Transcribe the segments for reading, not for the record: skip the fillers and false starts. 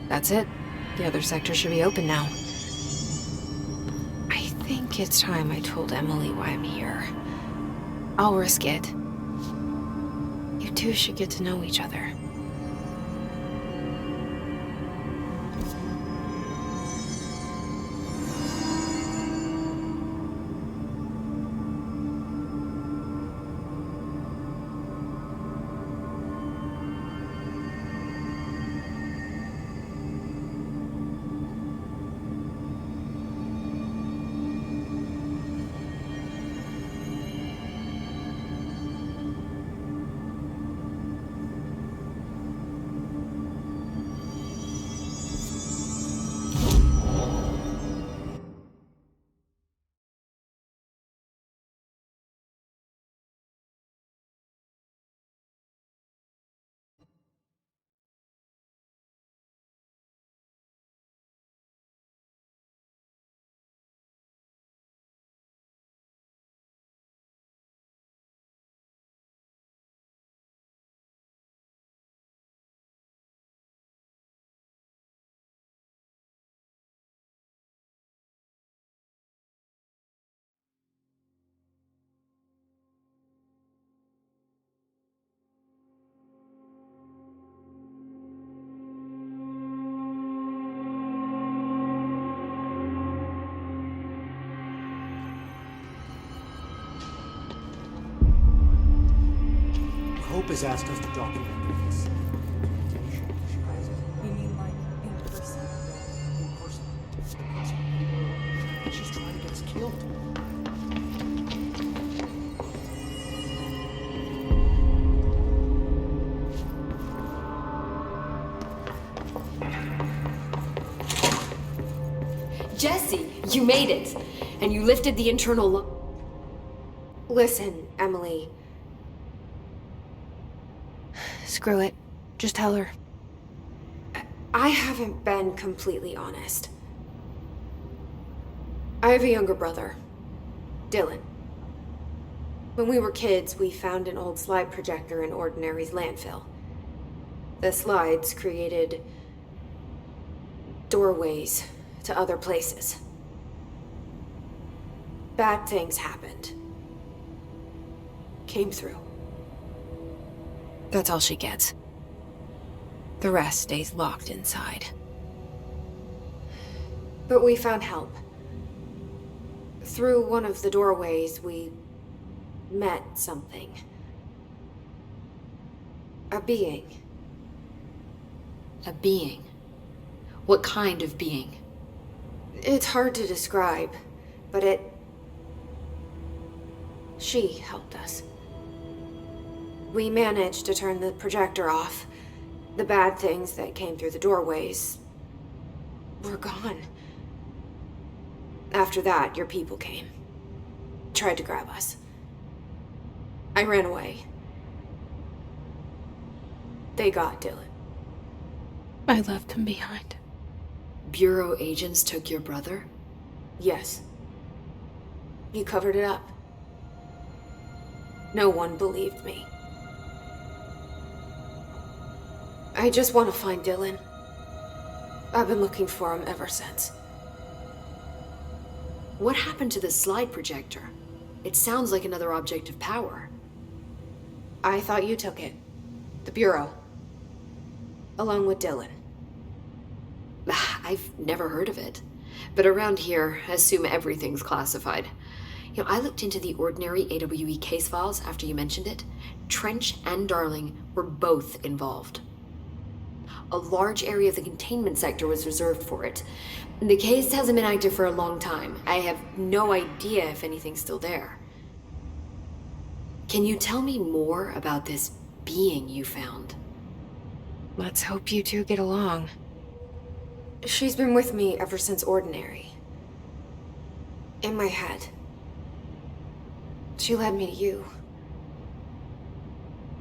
That's it. The other sector should be open now. I think it's time I told Emily why I'm here. I'll risk it. You two should get to know each other. Hope has asked us to document this. You mean like in person? In person. She's trying to get us killed. Jesse, you made it! And you lifted the internal Listen, Emily. Screw it. Just tell her. I haven't been completely honest. I have a younger brother, Dylan. When we were kids, we found an old slide projector in Ordinary's landfill. The slides created doorways to other places. Bad things happened. Came through. That's all she gets. The rest stays locked inside. But we found help. Through one of the doorways, we met something. A being. A being? What kind of being? It's hard to describe, but she helped us. We managed to turn the projector off. The bad things that came through the doorways were gone. After that, your people came. Tried to grab us. I ran away. They got Dylan. I left him behind. Bureau agents took your brother? Yes. You covered it up. No one believed me. I just want to find Dylan. I've been looking for him ever since. What happened to the slide projector? It sounds like another object of power. I thought you took it. The Bureau. Along with Dylan. I've never heard of it. But around here, I assume everything's classified. You know, I looked into the Ordinary AWE case files after you mentioned it. Trench and Darling were both involved. A large area of the containment sector was reserved for it. The case hasn't been active for a long time. I have no idea if anything's still there. Can you tell me more about this being you found? Let's hope you two get along. She's been with me ever since Ordinary. In my head. She led me to you.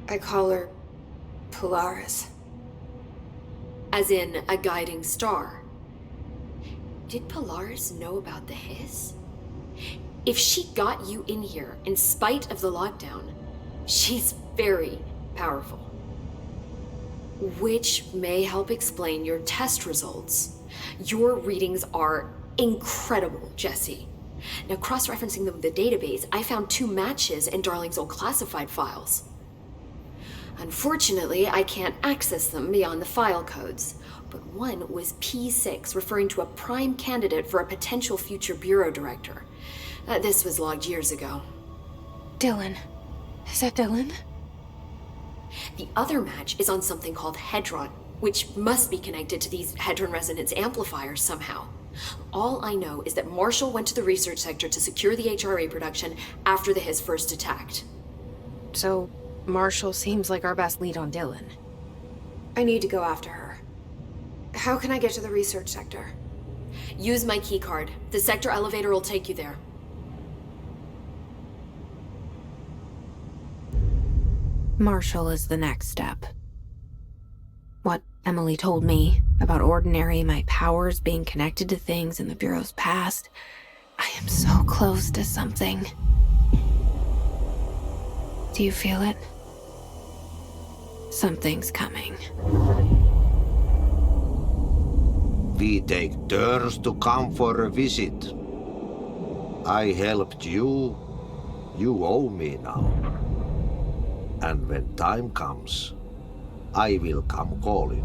I call her Polaris. As in a guiding star. Did Polaris know about the hiss? If she got you in here in spite of the lockdown, she's very powerful. which may help explain your test results. Your readings are incredible, Jesse. Now, cross-referencing them with the database, I found 2 matches in Darling's old classified files. Unfortunately, I can't access them beyond the file codes, but one was P6, referring to a prime candidate for a potential future bureau director. This was logged years ago. Dylan. Is that Dylan? The other match is on something called Hedron, which must be connected to these Hedron resonance amplifiers somehow. All I know is that Marshall went to the research sector to secure the HRA production after the Hiss first attacked. So, Marshall seems like our best lead on Dylan. I need to go after her. How can I get to the research sector? Use my keycard. The sector elevator will take you there. Marshall is the next step. What Emily told me about Ordinary, my powers being connected to things in the Bureau's past, I am so close to something. Do you feel it? Something's coming. We take turns to come for a visit. I helped you. You owe me now. And when time comes, I will come calling.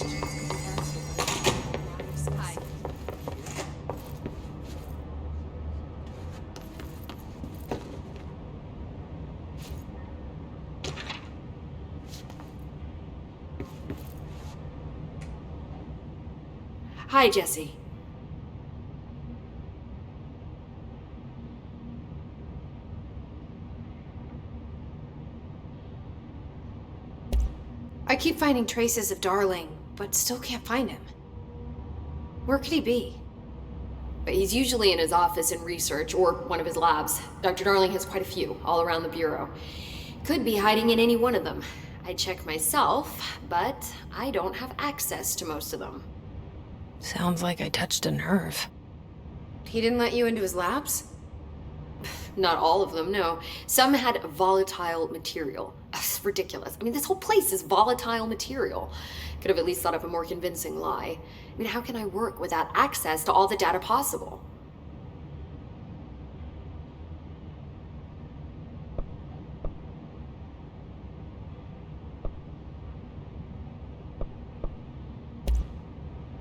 Hi. Hi, Jesse. I keep finding traces of Darling, but still can't find him. Where could he be? But he's usually in his office in research or one of his labs. Dr. Darling has quite a few all around the Bureau. Could be hiding in any one of them. I check myself, but I don't have access to most of them. Sounds like I touched a nerve. He didn't let you into his labs? Not all of them, no. Some had volatile material. It's ridiculous. I mean, this whole place is volatile material. Could have at least thought of a more convincing lie. I mean, how can I work without access to all the data possible?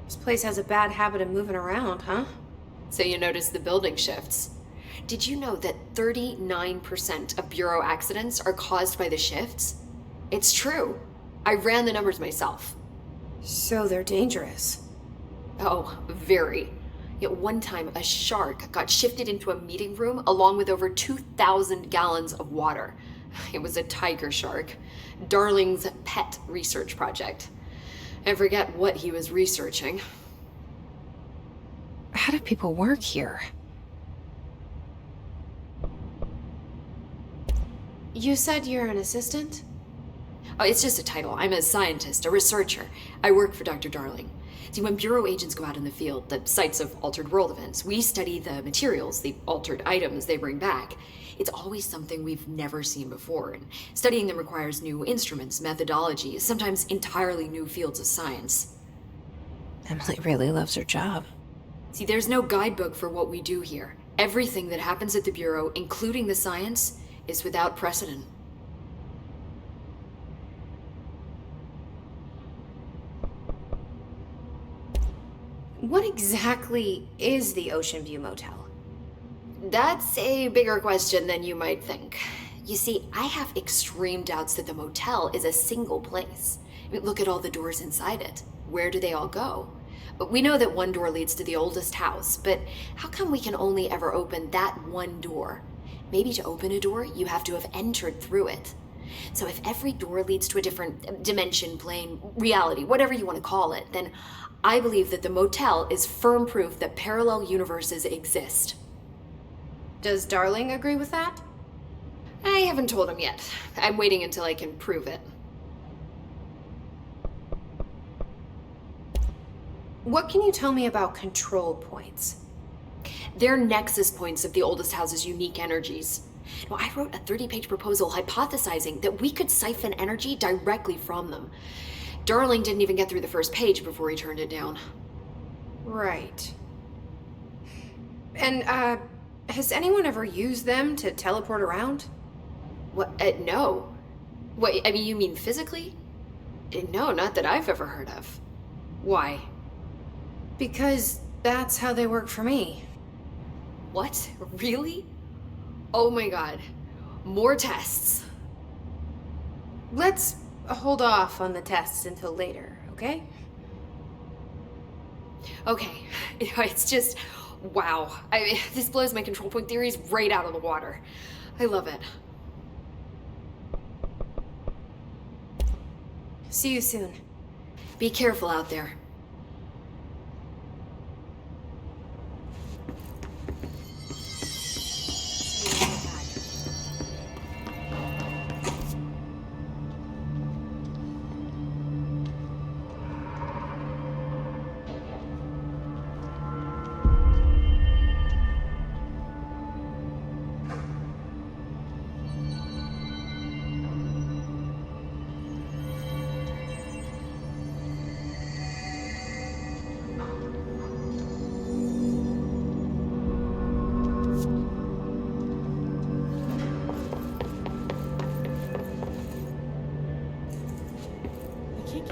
This place has a bad habit of moving around, huh? So you notice the building shifts. Did you know that 39% of Bureau accidents are caused by the shifts? It's true. I ran the numbers myself. So they're dangerous. Oh, very. Yet one time, a shark got shifted into a meeting room along with over 2,000 gallons of water. It was a tiger shark. Darling's pet research project. I forget what he was researching. How do people work here? You said you're an assistant? Oh, it's just a title. I'm a scientist, a researcher. I work for Dr. Darling. See, when Bureau agents go out in the field, the sites of altered world events, we study the materials, the altered items they bring back. It's always something we've never seen before, and studying them requires new instruments, methodologies, sometimes entirely new fields of science. Emily really loves her job. See, there's no guidebook for what we do here. Everything that happens at the Bureau, including the science, is without precedent. What exactly is the Ocean View Motel? That's a bigger question than you might think. You see, I have extreme doubts that the motel is a single place. I mean, look at all the doors inside it. Where do they all go? We know that one door leads to the oldest house, but how come we can only ever open that one door? Maybe to open a door, you have to have entered through it. So if every door leads to a different dimension, plane, reality, whatever you want to call it, then I believe that the motel is firm proof that parallel universes exist. Does Darling agree with that? I haven't told him yet. I'm waiting until I can prove it. What can you tell me about control points? They're nexus points of the oldest house's unique energies. Now, I wrote a 30-page proposal hypothesizing that we could siphon energy directly from them. Darling didn't even get through the first page before he turned it down. Right. And, has anyone ever used them to teleport around? What? No. What, I mean, you mean physically? No, not that I've ever heard of. Why? Because that's how they work for me. What? Really? Oh my god. More tests. Let's hold off on the tests until later, okay? Okay. It's just, wow. This blows my control point theories right out of the water. I love it. See you soon. Be careful out there.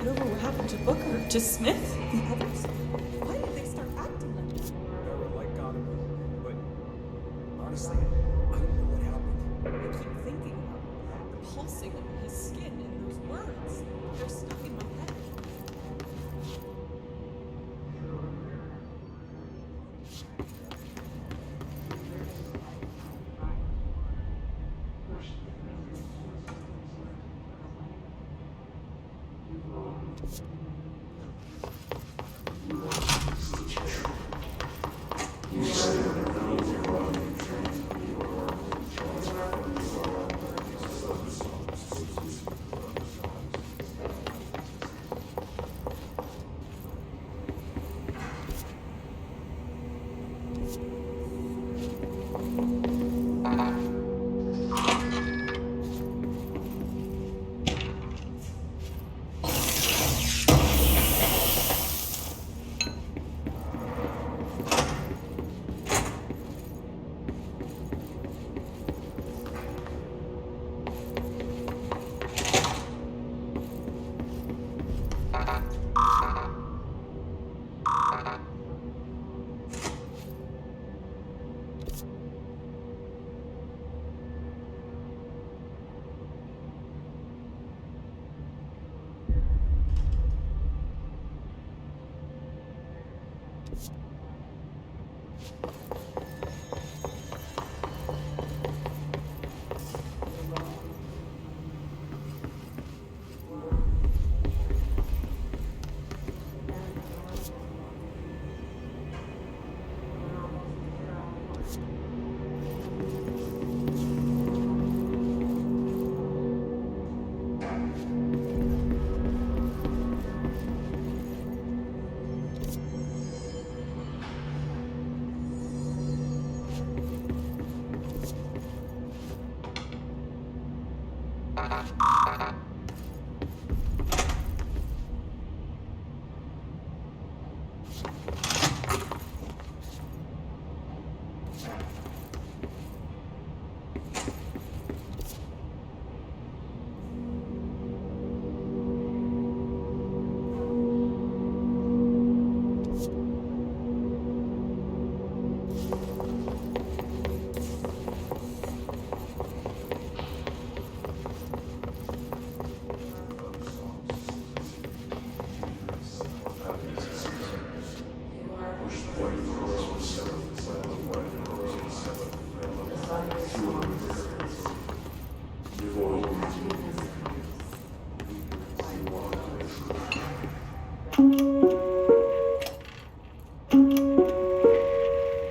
over what happened to Booker, to Smith, the others. Why did they start acting like that? Never like got him. But honestly, I don't know what happened. I keep thinking about the pulsing under his skin and those words. They're stuck in my head.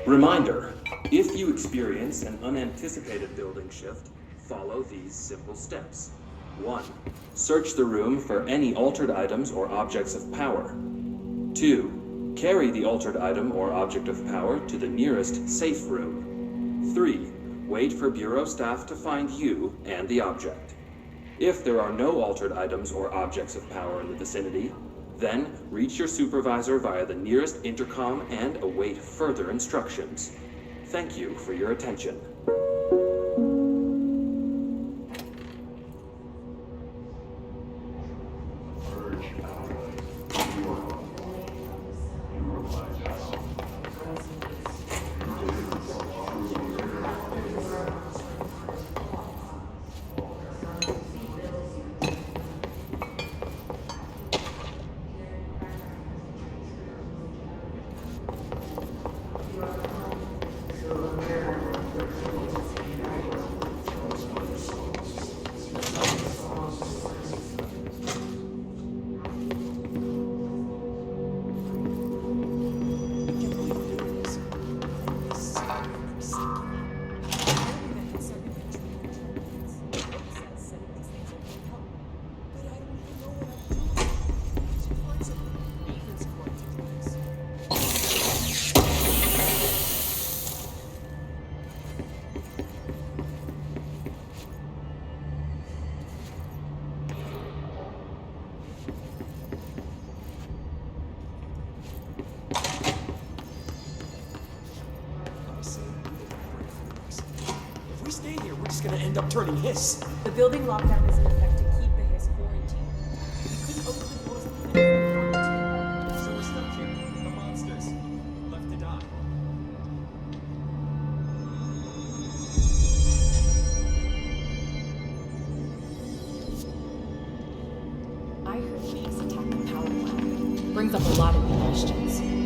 Reminder, if you experience an unanticipated building shift, follow these simple steps. 1. Search the room for any altered items or objects of power. 2. Carry the altered item or object of power to the nearest safe room. 3. Wait for Bureau staff to find you and the object. If there are no altered items or objects of power in the vicinity, then reach your supervisor via the nearest intercom and await further instructions. Thank you for your attention. Stay here, we're just gonna end up turning Hiss. The building lockdown is in effect to keep the Hiss quarantined. We couldn't open the doors brings up a lot of new questions.